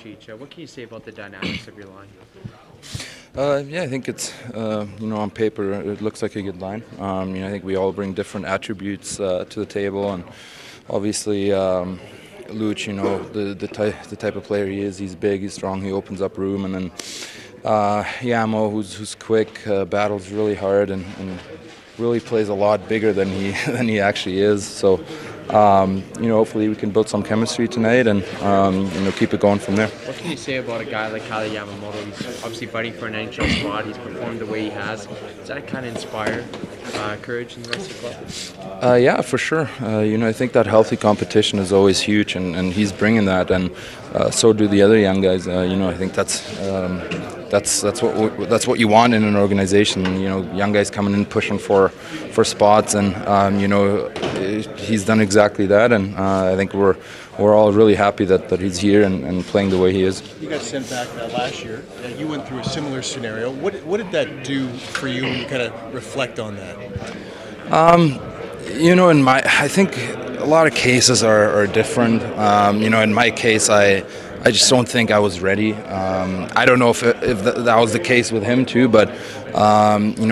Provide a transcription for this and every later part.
Lucic. What can you say about the dynamics of your line? Yeah, I think it's on paper it looks like a good line. I think we all bring different attributes to the table, and obviously Luch, the type of player he is. He's big, he's strong, he opens up room, and then Yamo, who's quick, battles really hard, and really plays a lot bigger than he than he actually is. So. Hopefully we can build some chemistry tonight and keep it going from there. What can you say about a guy like Kyle Yamamoto? He's obviously fighting for an NHL spot. He's performed the way he has. Does that kind of inspire courage in the rest of the club? Yeah, for sure. I think that healthy competition is always huge, and he's bringing that, and so do the other young guys. I think that's what you want in an organization. Young guys coming in pushing for spots, and he's done exactly that, and I think we're all really happy that he's here and playing the way he is. You got sent back last year. You went through a similar scenario. What did that do for you when you kind of reflect on that? I think a lot of cases are different. In my case, I just don't think I was ready. I don't know if that was the case with him too, but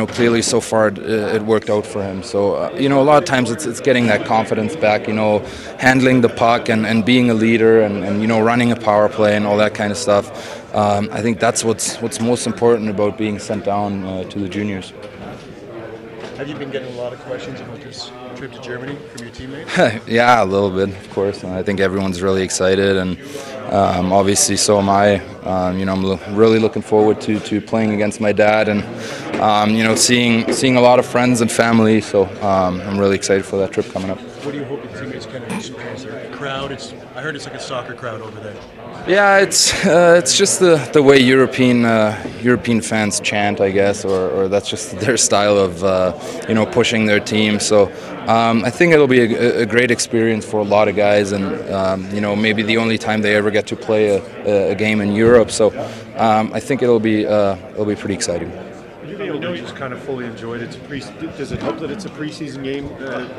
clearly so far it worked out for him. So a lot of times it's getting that confidence back. Handling the puck and being a leader and running a power play and all that kind of stuff. I think that's what's most important about being sent down to the juniors. Have you been getting a lot of questions about this trip to Germany from your teammates? Yeah, a little bit, of course. I think everyone's really excited, and obviously so am I. I'm really looking forward to playing against my dad, and seeing a lot of friends and family. So I'm really excited for that trip coming up. What do you hope your teammates kind of experience there? The crowd, I heard it's like a soccer crowd over there. Yeah, it's just the way European fans chant, I guess, or that's just their style of pushing their team. So I think it'll be a great experience for a lot of guys, and maybe the only time they ever get to play a game in Europe. So I think it'll be pretty exciting. I know you just kind of fully enjoyed it. Does it help that it's a preseason game?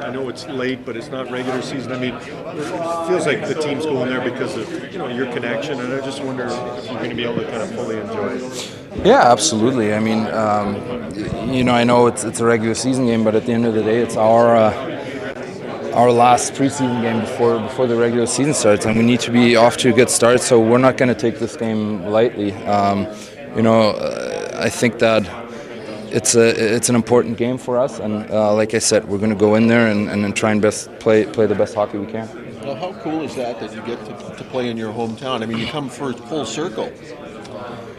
I know it's late, but it's not regular season. I mean, it feels like the team's going there because of your connection, and I just wonder if you're going to be able to kind of fully enjoy it. Yeah, absolutely. I mean, I know it's a regular season game, but at the end of the day, it's our last preseason game before the regular season starts, and we need to be off to a good start. So we're not going to take this game lightly. I think that it's an important game for us, and like I said, we're going to go in there and try and play the best hockey we can. Well, how cool is that you get to play in your hometown? I mean, you come full circle.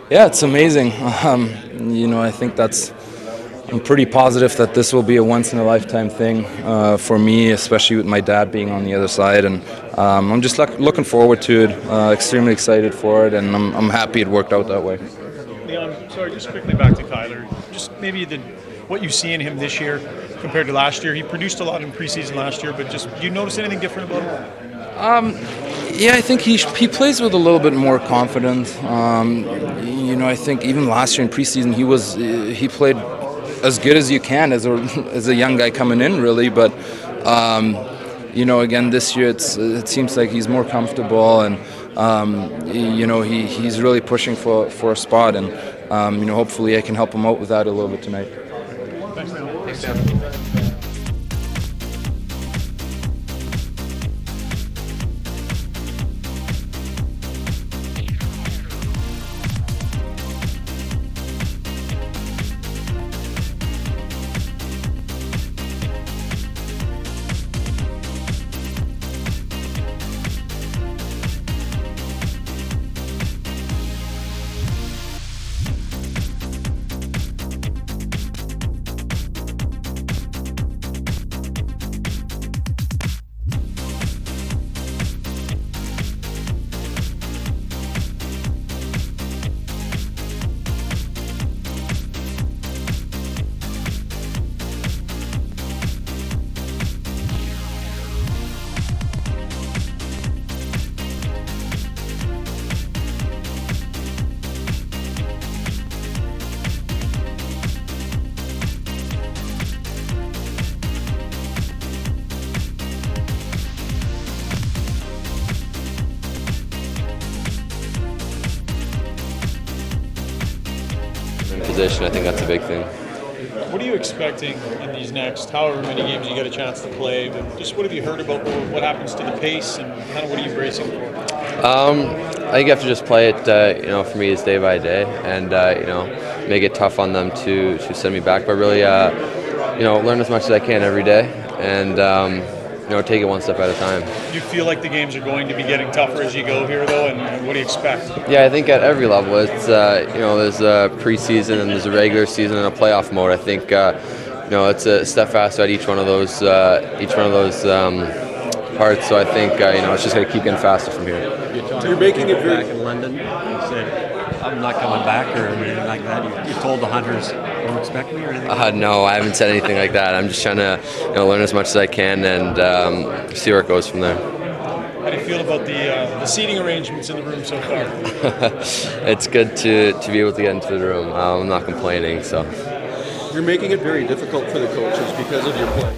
Yeah, it's amazing. I think I'm pretty positive that this will be a once-in-a-lifetime thing for me, especially with my dad being on the other side, and I'm just looking forward to it. Extremely excited for it, and I'm happy it worked out that way. Leon, sorry, just quickly back to Kyler. Just maybe what you see in him this year compared to last year. He produced a lot in preseason last year, but do you notice anything different about him? Yeah, I think he plays with a little bit more confidence. I think even last year in preseason he played as good as you can as a young guy coming in, really. But again, this year it seems like he's more comfortable, and he's really pushing for a spot, and hopefully I can help him out with that a little bit tonight. Thanks, man. position. I think that's a big thing. What are you expecting in these next however many games you get a chance to play? But just what have you heard about what happens to the pace and kind of what are you bracing for? I think you have to just play it. For me, it's day by day, and make it tough on them to send me back. But really, learn as much as I can every day, and take it one step at a time. Do you feel like the games are going to be getting tougher as you go here, though? And what do you expect? Yeah, I think at every level, it's there's a preseason and there's a regular season and a playoff mode. I think it's a step faster at each one of those parts. So I think it's just going to keep getting faster from here. You're making it very back in London. You said I'm not coming back or anything like that. You told the Hunters don't expect me or anything. No, I haven't said anything like that. I'm just trying to learn as much as I can and see where it goes from there. How do you feel about the seating arrangements in the room so far? It's good to be able to get into the room. I'm not complaining. So you're making it very difficult for the coaches because of your play.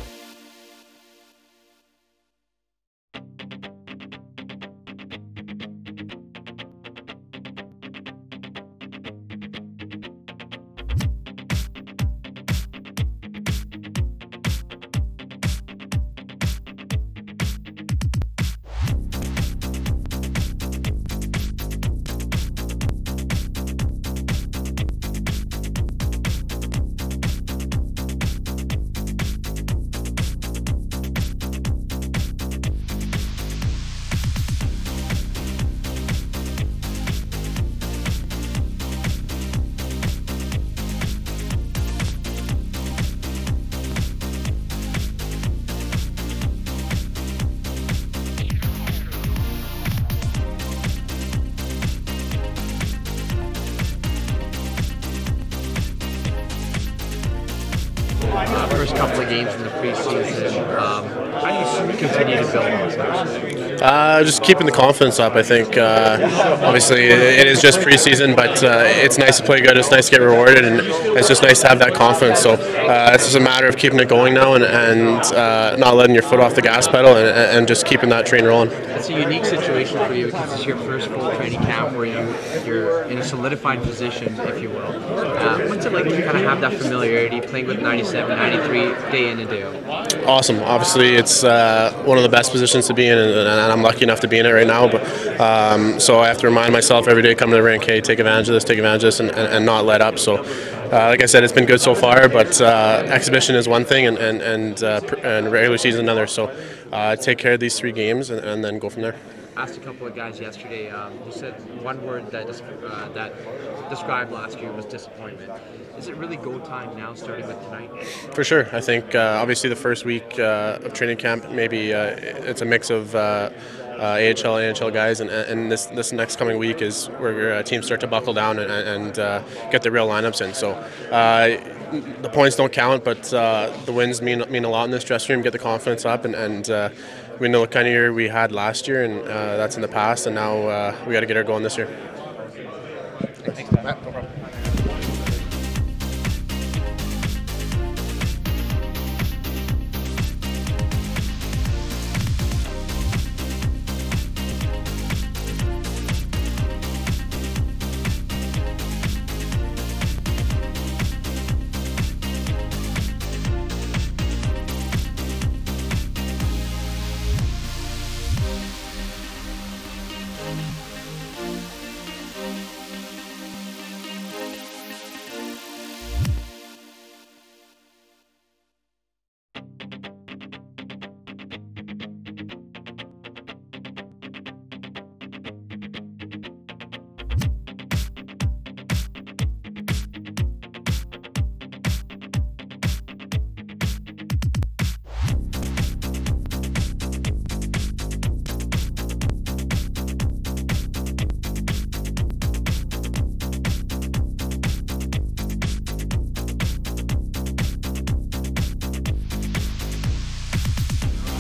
First couple of games in the preseason, how do you continue to build on that? Just keeping the confidence up, I think. Obviously, it is just preseason, but it's nice to play good. It's nice to get rewarded, and it's just nice to have that confidence. So it's just a matter of keeping it going now and not letting your foot off the gas pedal and just keeping that train rolling. It's a unique situation for you because it's your first full training camp where you're in a solidified position, if you will. What's it like to kind of have that familiarity, playing with 97, 93 day in and day out? Awesome. Obviously, it's one of the best positions to be in, and I'm lucky enough to be in it right now. But so I have to remind myself every day coming to the rink, hey, take advantage of this, and not let up. So, like I said, it's been good so far, but exhibition is one thing, and regular season another. So, take care of these 3 games, and then go from there. Asked a couple of guys yesterday. You said one word that described last year was disappointment. Is it really go time now, starting with tonight? For sure. I think obviously the first week of training camp, maybe it's a mix of AHL, NHL guys, and this next coming week is where teams start to buckle down and get the real lineups in. So the points don't count, but the wins mean a lot in this dressing room. Get the confidence up, and we know what kind of year we had last year, and that's in the past, and now we got to get her going this year. Thanks, Matt. No problem.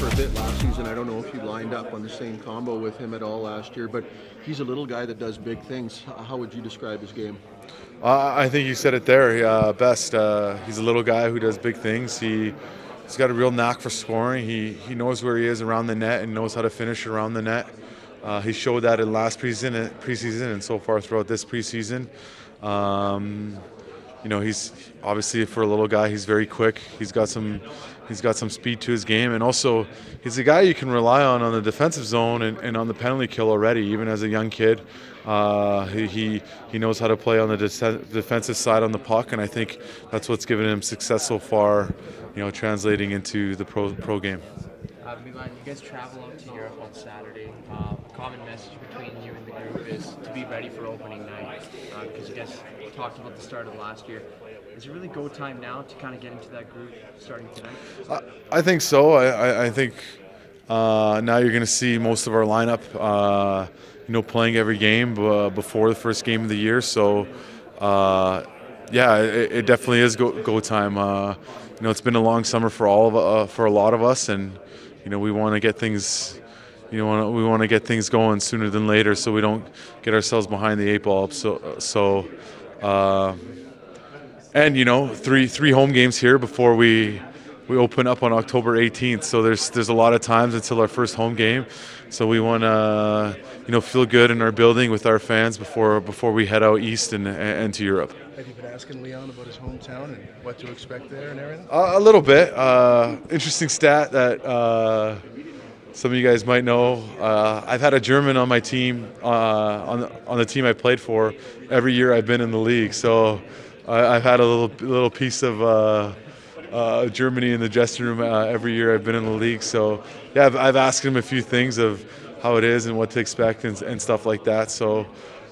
For a bit last season. I don't know if you lined up on the same combo with him at all last year, but he's a little guy that does big things. How would you describe his game? I think you said it there best. He's a little guy who does big things. He's got a real knack for scoring. He knows where he is around the net and knows how to finish around the net. He showed that in last preseason and so far throughout this preseason. you know, he's obviously, for a little guy, he's very quick. He's got some speed to his game, and also he's a guy you can rely on the defensive zone and on the penalty kill already, even as a young kid. He knows how to play on the defensive side on the puck, and I think that's what's given him success so far, you know, translating into the pro game. Milan, you guys travel out to Europe on Saturday. A common message between you and the group is to be ready for opening night, because you guys talked about the start of last year. Is it really go time now to kind of get into that group starting tonight? I think so. I think now you're going to see most of our lineup, you know, playing every game before the first game of the year. So, yeah, it definitely is go time. You know, it's been a long summer for for a lot of us, and you know, we want to get things. We want to get things going sooner than later, so we don't get ourselves behind the 8 ball. And you know, three home games here before we open up on October 18th. So there's a lot of times until our first home game. So we want to, you know, feel good in our building with our fans before we head out east and to Europe. Have you been asking Leon about his hometown and what to expect there and everything? A little bit. Interesting stat that some of you guys might know. I've had a German on my team, on the team I played for, every year I've been in the league. So I've had a little piece of Germany in the dressing room every year I've been in the league. So yeah, I've asked him a few things of how it is and what to expect and stuff like that. So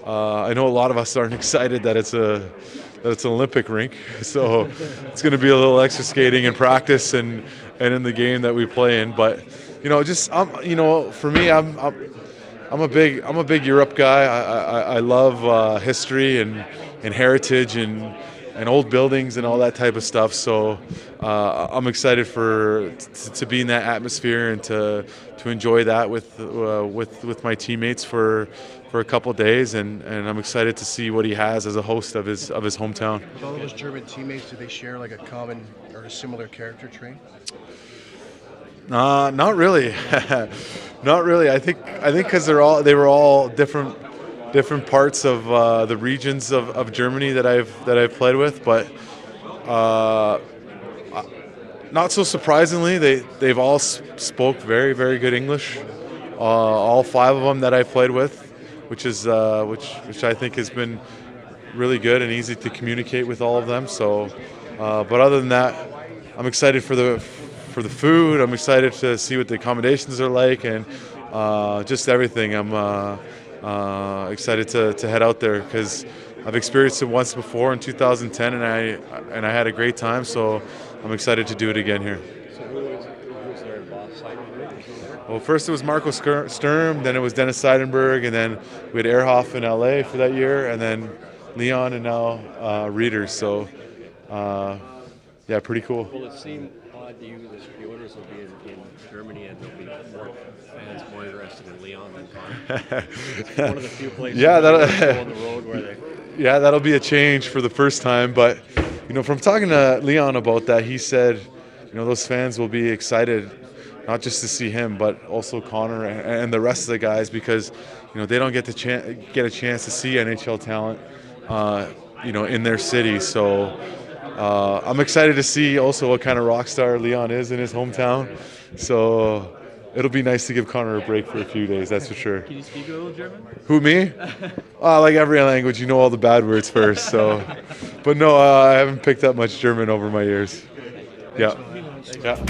I know a lot of us aren't excited that it's an Olympic rink. So it's going to be a little extra skating and practice and in the game that we play in. But you know, just you know, for me, I'm a big Europe guy. I love history and heritage and old buildings and all that type of stuff. So I'm excited to be in that atmosphere and to enjoy that with my teammates for a couple of days, and I'm excited to see what he has as a host of his hometown. With all of his German teammates, do they share like a common or a similar character trait? Not really. Not really. I think because they were all different parts of the regions of Germany that I've played with, but not so surprisingly, they've all spoke very, very good English. All 5 of them that I've played with, which I think has been really good and easy to communicate with all of them. So, but other than that, I'm excited for the food. I'm excited to see what the accommodations are like, and just everything. I'm excited to head out there because I've experienced it once before in 2010, and I had a great time. So I'm excited to do it again here. So who was there in boss side? Well, first it was Marco Sturm, then it was Dennis Seidenberg, and then we had Ehrhoff in LA for that year, and then Leon, and now Rieders. So yeah, pretty cool. Will it seem odd to you that the Oilers will be in Germany and there'll be more fans more interested in Leon than Connor? It's one of the few places on the road where they... Yeah, that'll be a change for the first time. But you know, from talking to Leon about that, he said, you know, those fans will be excited not just to see him, but also Connor and the rest of the guys, because you know they don't get a chance to see NHL talent, you know, in their city. So I'm excited to see also what kind of rock star Leon is in his hometown. So it'll be nice to give Connor a break for a few days, that's for sure. Can you speak a little German? Who, me? Like every language, you know all the bad words first. So, but no, I haven't picked up much German over my years. Yeah. Yeah.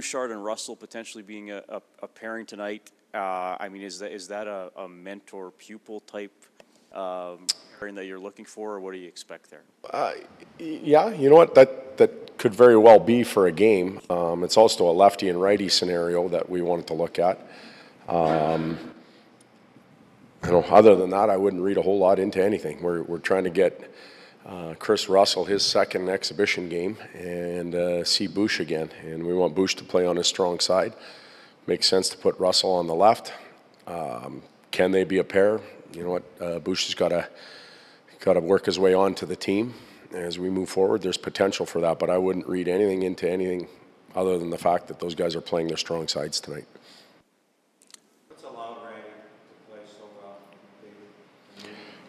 Bouchard and Russell potentially being a pairing tonight, I mean, is that a mentor-pupil type pairing that you're looking for, or what do you expect there? Yeah, you know what, that could very well be for a game. It's also a lefty and righty scenario that we wanted to look at. Other than that, I wouldn't read a whole lot into anything. We're trying to get Chris Russell his second exhibition game and see Bush again. And we want Bush to play on his strong side. Makes sense to put Russell on the left. Can they be a pair? You know what? Bush has got to work his way onto the team as we move forward. There's potential for that, but I wouldn't read anything into anything other than the fact that those guys are playing their strong sides tonight.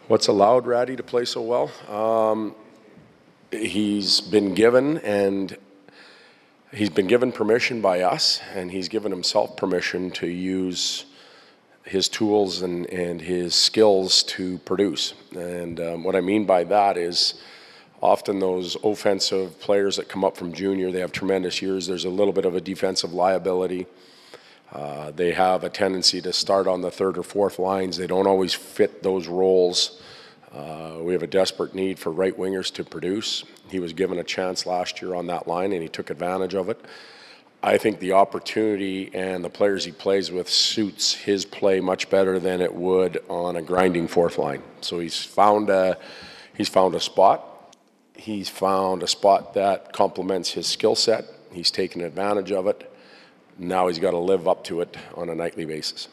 What's allowed Ratty to play so well? He's been given permission by us, and he's given himself permission to use his tools and his skills to produce. And what I mean by that is often those offensive players that come up from junior, they have tremendous years. There's a little bit of a defensive liability. They have a tendency to start on the third or fourth lines. They don't always fit those roles. We have a desperate need for right wingers to produce. He was given a chance last year on that line, and he took advantage of it. I think the opportunity and the players he plays with suits his play much better than it would on a grinding fourth line. So he's found a spot. He's found a spot that complements his skill set. He's taken advantage of it. Now he's got to live up to it on a nightly basis.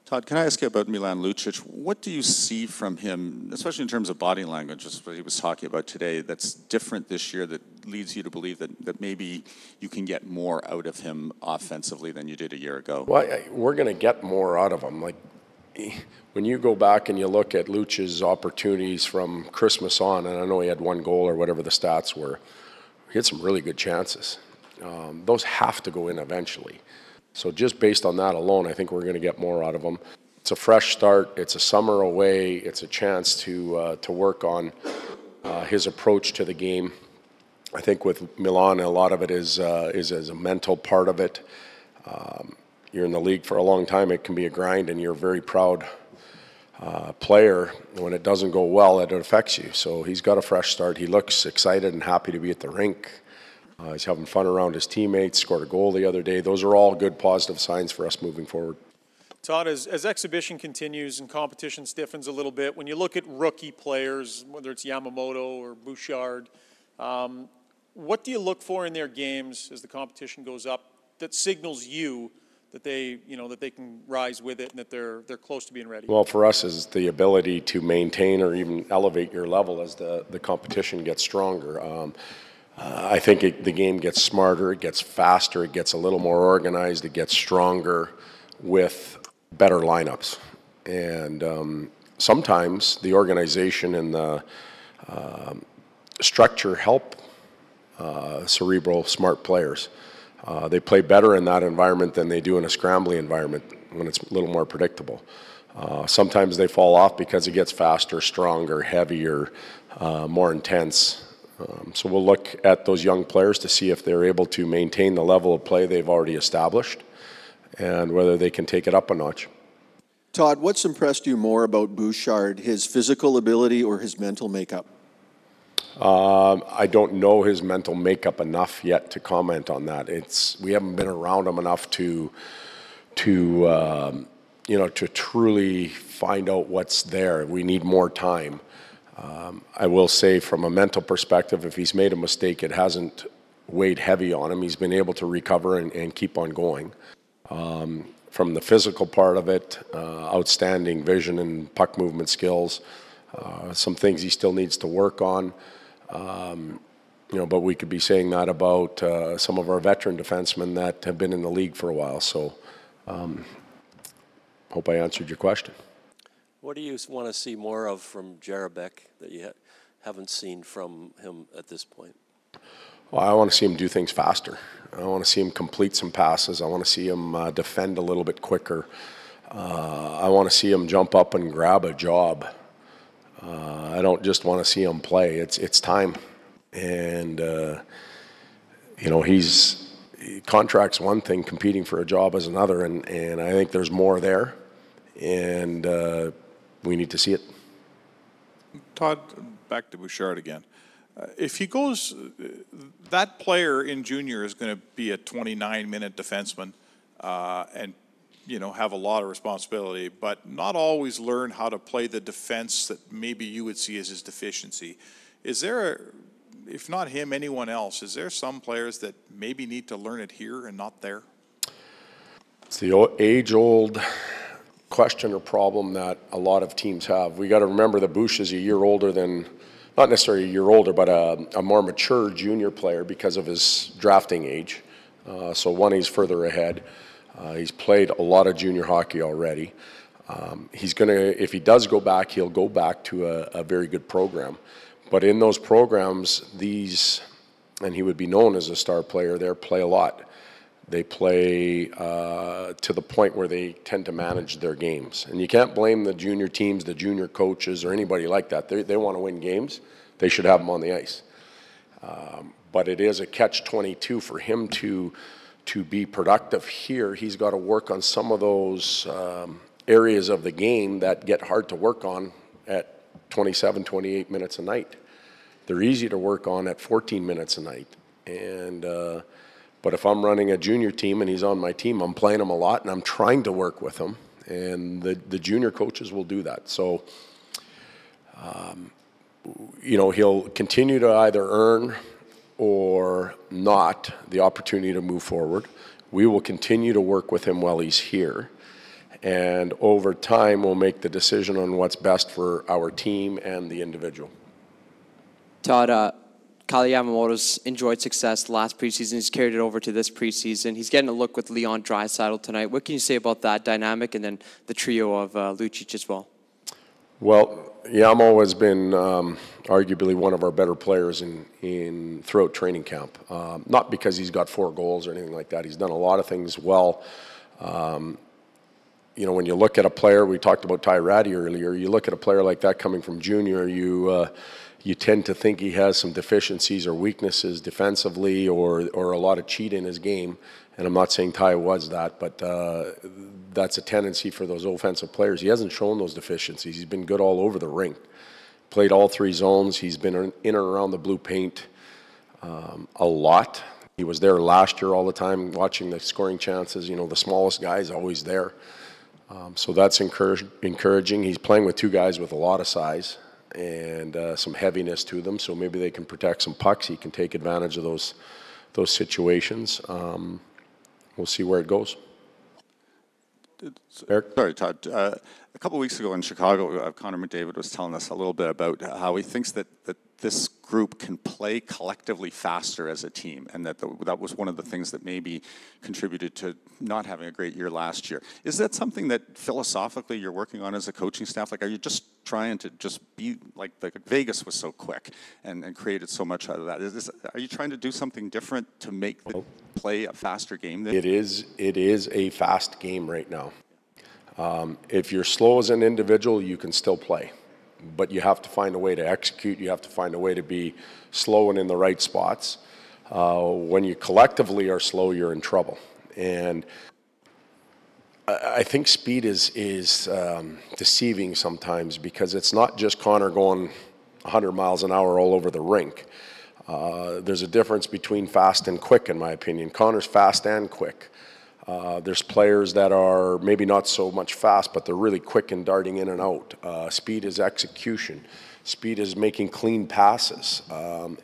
Todd, can I ask you about Milan Lucic? What do you see from him, especially in terms of body language, as what he was talking about today, that's different this year that leads you to believe that maybe you can get more out of him offensively than you did a year ago? Well, we're going to get more out of him. Like, when you go back and you look at Lucic's opportunities from Christmas on, and I know he had one goal or whatever the stats were, he had some really good chances. Those have to go in eventually. So just based on that alone, I think we're going to get more out of him. It's a fresh start. It's a summer away. It's a chance to work on his approach to the game. I think with Milan, a lot of it is as a mental part of it. You're in the league for a long time. It can be a grind, and you're a very proud player. When it doesn't go well, it affects you. So he's got a fresh start. He looks excited and happy to be at the rink. He's having fun around his teammates, scored a goal the other day. Those are all good positive signs for us moving forward. Todd, as exhibition continues and competition stiffens a little bit, when you look at rookie players, whether it's Yamamoto or Bouchard, what do you look for in their games as the competition goes up that signals you that they can rise with it and that they're close to being ready? Well, for us is the ability to maintain or even elevate your level as the competition gets stronger. I think the game gets smarter, it gets faster, it gets a little more organized, it gets stronger with better lineups. And sometimes the organization and the structure help cerebral, smart players. They play better in that environment than they do in a scrambly environment when it's a little more predictable. Sometimes they fall off because it gets faster, stronger, heavier, more intense. So we'll look at those young players to see if they're able to maintain the level of play they've already established and whether they can take it up a notch. Todd, what's impressed you more about Bouchard, his physical ability or his mental makeup? I don't know his mental makeup enough yet to comment on that. We haven't been around him enough to truly find out what's there. We need more time. I will say from a mental perspective, if he's made a mistake, it hasn't weighed heavy on him. He's been able to recover and keep on going. From the physical part of it, outstanding vision and puck movement skills. Some things he still needs to work on. But we could be saying that about some of our veteran defensemen that have been in the league for a while. So hope I answered your question. What do you want to see more of from Jarabek that you haven't seen from him at this point? Well, I want to see him do things faster. I want to see him complete some passes. I want to see him defend a little bit quicker. I want to see him jump up and grab a job. I don't just want to see him play. It's time. And, he's contract's one thing, competing for a job is another, and I think there's more there, and we need to see it. Todd, back to Bouchard again. If he goes, that player in junior is going to be a 29-minute defenseman and, you know, have a lot of responsibility, but not always learn how to play the defense that maybe you would see as his deficiency. Is there, if not him, anyone else, is there some players that maybe need to learn it here and not there? It's the age-old question or problem that a lot of teams have. We got to remember that Bush is a year older than, not necessarily a year older, but a more mature junior player because of his drafting age. So one, he's further ahead. He's played a lot of junior hockey already. He's going to, if he does go back, he'll go back to a very good program. But in those programs, these, and he would be known as a star player there, play a lot. They play to the point where they tend to manage their games. And you can't blame the junior teams, the junior coaches, or anybody like that. They want to win games. They should have them on the ice. But it is a catch-22 for him to be productive here. He's got to work on some of those areas of the game that get hard to work on at 27, 28 minutes a night. They're easy to work on at 14 minutes a night. And but if I'm running a junior team and he's on my team, I'm playing him a lot and I'm trying to work with him. And the junior coaches will do that. So, you know, he'll continue to either earn or not the opportunity to move forward. We will continue to work with him while he's here. And over time, we'll make the decision on what's best for our team and the individual. Todd, Kyle Yamamoto's enjoyed success last preseason. He's carried it over to this preseason. He's getting a look with Leon Draisaitl tonight. What can you say about that dynamic and then the trio of Lucic as well? Well, Yamo has been arguably one of our better players throughout training camp. Not because he's got 4 goals or anything like that. He's done a lot of things well. You know, when you look at a player, we talked about Ty Ratty earlier, you look at a player like that coming from junior, you tend to think he has some deficiencies or weaknesses defensively or a lot of cheat in his game. And I'm not saying Ty was that, but that's a tendency for those offensive players. He hasn't shown those deficiencies. He's been good all over the rink. Played all 3 zones. He's been in and around the blue paint a lot. He was there last year all the time watching the scoring chances. You know, the smallest guy is always there. So that's encouraging. He's playing with 2 guys with a lot of size and some heaviness to them, so maybe they can protect some pucks. He can take advantage of those situations. We'll see where it goes. Eric? Sorry, Todd. A couple of weeks ago in Chicago, Connor McDavid was telling us a little bit about how he thinks that this group can play collectively faster as a team, and that was one of the things that maybe contributed to not having a great year last year. Is that something that philosophically you're working on as a coaching staff? Like, are you just trying to just be like Vegas was so quick and created so much out of that? Are you trying to do something different to make the play a faster game? It is a fast game right now. If you're slow as an individual, you can still play. But you have to find a way to execute. You have to find a way to be slow and in the right spots. When you collectively are slow, you're in trouble. And I think speed is deceiving sometimes because it's not just Connor going 100 miles an hour all over the rink. There's a difference between fast and quick, in my opinion. Connor's fast and quick. There's players that are maybe not so much fast, but they're really quick in darting in and out. Speed is execution. Speed is making clean passes.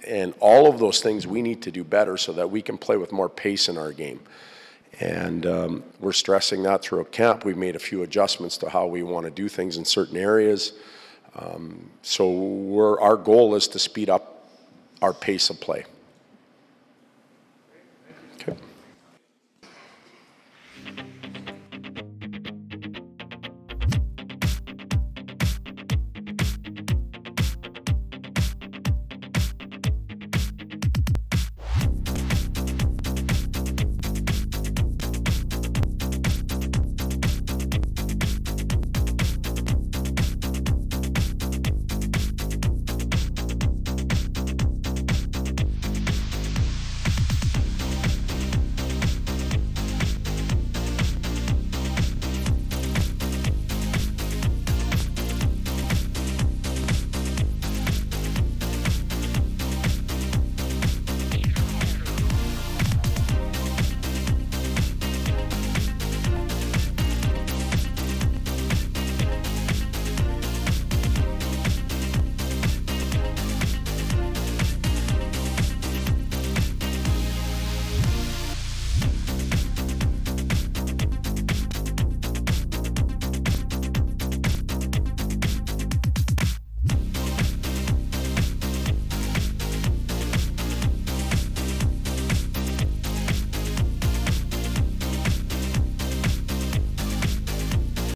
And all of those things we need to do better so that we can play with more pace in our game. And we're stressing that throughout camp. We've made a few adjustments to how we want to do things in certain areas. So our goal is to speed up our pace of play.